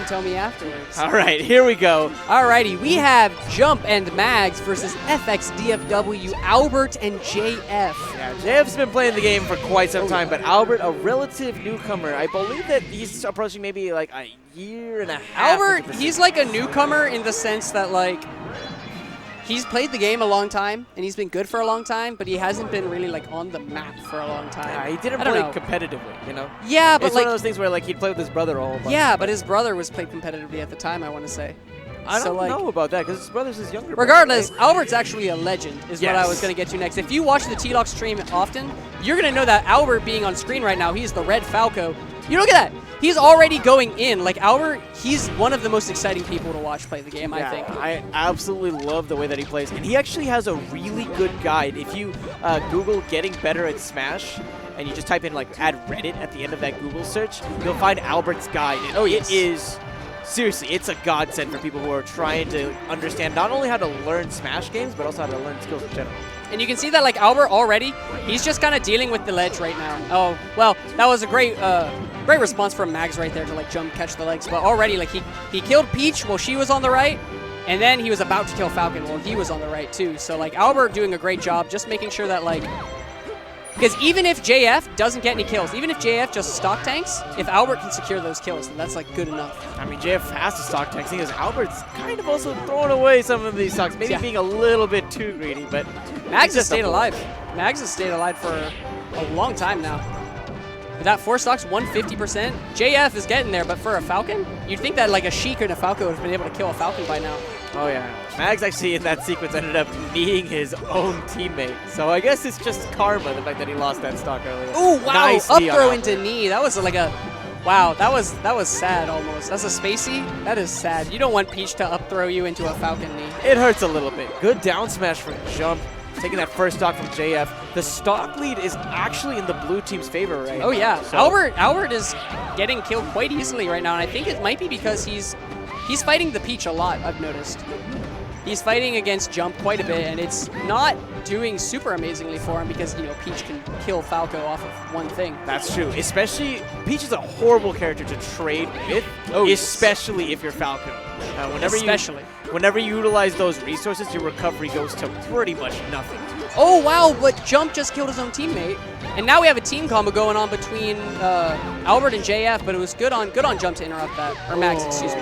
tell me afterwards. All right, here we go. Alrighty, we have Jump and Mags versus FXDFW, Albert and JF. Yeah, JF's been playing the game for quite some time, but Albert, a relative newcomer. I believe that he's approaching maybe like a year and a half. Albert, he's like a newcomer in the sense that like he's played the game a long time and he's been good for a long time, but he hasn't been really like on the map for a long time. Yeah, he didn't play competitively, you know? Yeah, but it's like, one of those things where like he'd play with his brother all the time. Yeah, but his brother was played competitively at the time, I want to say. I don't know about that because his brother's his younger Regardless, brother, right? Albert's actually a legend is what I was going to get to next. If you watch the T-Lock stream often, you're going to know that Albert being on screen right now, he's the red Falco. You look at that. He's already going in. Like, Albert, he's one of the most exciting people to watch play the game, I think. I absolutely love the way that he plays. And he actually has a really good guide. If you Google getting better at Smash, and you just type in, like, add Reddit at the end of that Google search, you'll find Albert's guide. And it is, seriously, it's a godsend for people who are trying to understand not only how to learn Smash games, but also how to learn skills in general. And you can see that, like, Albert already, he's just kind of dealing with the ledge right now. Oh, well, that was a great response from Mags right there to, like, jump, catch the legs. But already, like, he killed Peach while she was on the right, and then he was about to kill Falcon while he was on the right, too. So, like, Albert doing a great job just making sure that, like, because even if JF doesn't get any kills, even if JF just stock tanks, if Albert can secure those kills, then that's, like, good enough. I mean, JF has to stock tanks because Albert's kind of also throwing away some of these stocks, maybe being a little bit too greedy, but Mags has stayed alive. Mags has stayed alive for a long time now. With that 4 stocks, 150%. JF is getting there, but for a Falcon, you'd think that like a Sheik and a Falco would have been able to kill a Falcon by now. Oh yeah. Mags actually in that sequence ended up kneeing his own teammate. So I guess it's just karma, the fact that he lost that stock earlier. Ooh, wow. Nice Up throw into knee. That was like a... Wow, that was sad almost. That's a spacey. That is sad. You don't want Peach to up throw you into a Falcon knee. It hurts a little bit. Good down smash from Jump. Taking that first stock from JF. The stock lead is actually in the blue team's favor right now. Oh yeah, so Albert is getting killed quite easily right now, and I think it might be because he's fighting the Peach a lot, I've noticed. He's fighting against Jump quite a bit, and it's not doing super amazingly for him because, you know, Peach can kill Falco off of one thing. That's true. Especially, Peach is a horrible character to trade with, especially if you're Falco. Whenever you utilize those resources, your recovery goes to pretty much nothing. Oh, wow, but Jump just killed his own teammate. And now we have a team combo going on between Albert and JF, but it was good on Jump to interrupt that. Or Mags, excuse me.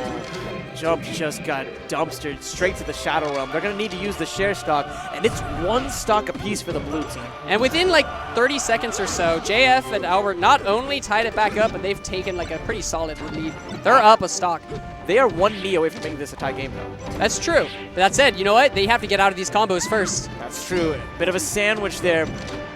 Jump just got dumpstered straight to the Shadow Realm. They're going to need to use the share stock, and it's 1 stock apiece for the blue team. And within like 30 seconds or so, JF and Albert not only tied it back up, but they've taken like a pretty solid lead. They're up a stock. They are 1 knee away from making this a tie game, though. That's true. But that said, you know what? They have to get out of these combos first. That's true. Bit of a sandwich there.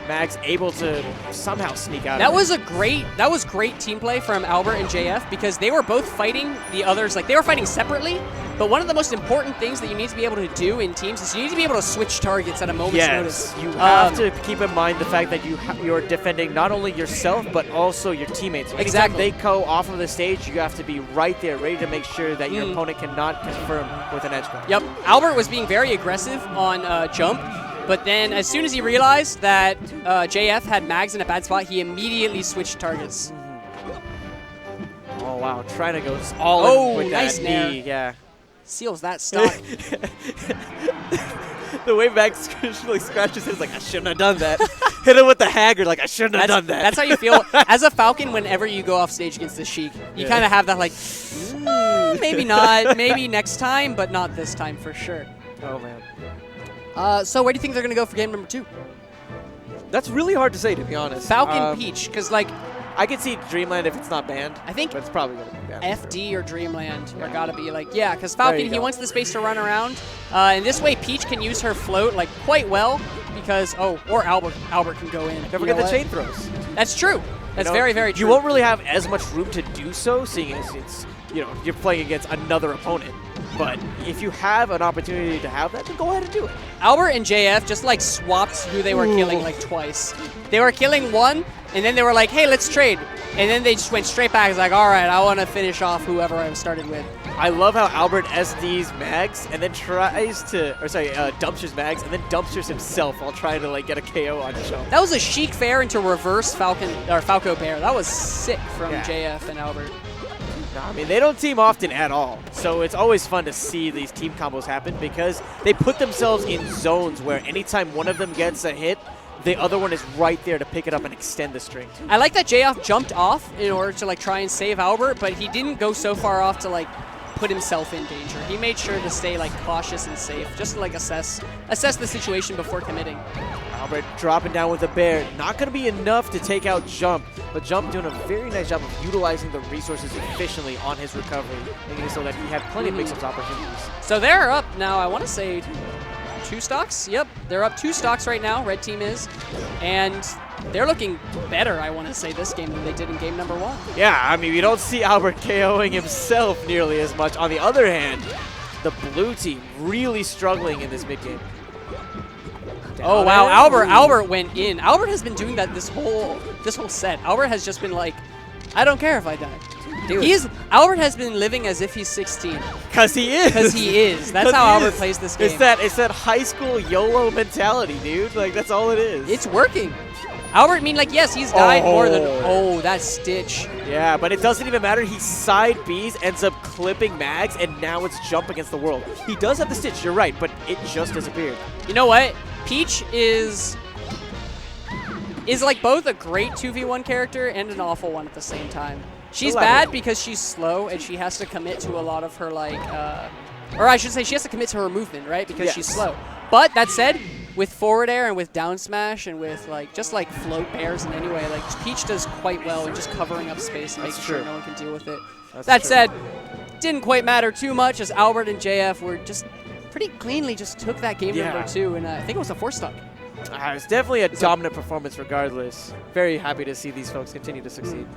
Mags able to somehow sneak out. That was great team play from Albert and JF because they were both fighting the others. Like, they were fighting separately, but one of the most important things that you need to be able to do in teams is you need to be able to switch targets at a moment's notice. You have to keep in mind the fact that you're defending not only yourself, but also your teammates. Anytime they go off of the stage, you have to be right there, ready to make sure that your opponent cannot confirm with an edge guard. Yep. Albert was being very aggressive on Jump. But then, as soon as he realized that JF had Mags in a bad spot, he immediately switched targets. Oh, wow. Trying to go all in with nice that knee. Yeah. Seals that stock. The way Mags scratches his like, I shouldn't have done that. Hit him with the Haggard, like, I shouldn't have done that. That's how you feel. As a Falcon, whenever you go off stage against the Sheik, you kind of have that, like, maybe not, maybe next time, but not this time for sure. Oh, man. So where do you think they're going to go for game number 2? That's really hard to say, to be honest. Falcon Peach, because, like... I could see Dreamland if it's not banned. I think but it's probably going to be banned. FD or Dreamland are got to be, like... Yeah, because Falcon, he wants the space to run around. And this way, Peach can use her float, like, quite well, because... Oh, or Albert can go in. Don't forget the chain throws. That's true. That's very, very true. You won't really have as much room to do so, seeing as it's, you know, you're playing against another opponent. But if you have an opportunity to have that, then go ahead and do it. Albert and JF just like swapped who they were killing like twice. They were killing one, and then they were like, hey, let's trade. And then they just went straight back. It's like, all right, I want to finish off whoever I started with. I love how Albert SDs Mags and then tries to, dumpsters Mags and then dumpsters himself while trying to like get a KO on Jump. That was a Sheik fair into reverse Falco Bear. That was sick from JF and Albert. No, I mean, they don't team often at all. So it's always fun to see these team combos happen because they put themselves in zones where anytime one of them gets a hit, the other one is right there to pick it up and extend the string. I like that JF jumped off in order to like try and save Albert, but he didn't go so far off to like put himself in danger. He made sure to stay like cautious and safe, just to like assess the situation before committing. Albert dropping down with a bear. Not going to be enough to take out Jump, but Jump doing a very nice job of utilizing the resources efficiently on his recovery, making it so that he had plenty of mix-ups opportunities. So they're up now, I want to say 2 stocks? Yep, they're up 2 stocks right now, red team is. And they're looking better, I want to say, this game than they did in game number 1. Yeah, I mean, we don't see Albert KOing himself nearly as much. On the other hand, the blue team really struggling in this mid-game. Oh wow, Albert went in. Albert has been doing that this whole set. Albert has just been like, I don't care if I die. Dude. Albert has been living as if he's 16. Cause he is. Because he is. That's how Albert plays this game. It's that high school YOLO mentality, dude. Like that's all it is. It's working. Albert, I mean, like, yes, he's died more than... Oh, that Stitch. Yeah, but it doesn't even matter. He side Bs, ends up clipping Mags, and now it's Jump against the world. He does have the Stitch, you're right, but it just disappeared. You know what? Peach is like both a great 2v1 character and an awful one at the same time. She's bad because she's slow and she has to commit to a lot of her, like... or I should say she has to commit to her movement, right? Because she's slow. But that said... With forward air and with down smash and with like just like float bears in any way, like Peach does quite well in just covering up space and making sure no one can deal with it. That said, didn't quite matter too much as Albert and JF were just pretty cleanly just took that game number 2, and I think it was a 4-stock. It's definitely a dominant performance regardless. Very happy to see these folks continue to succeed.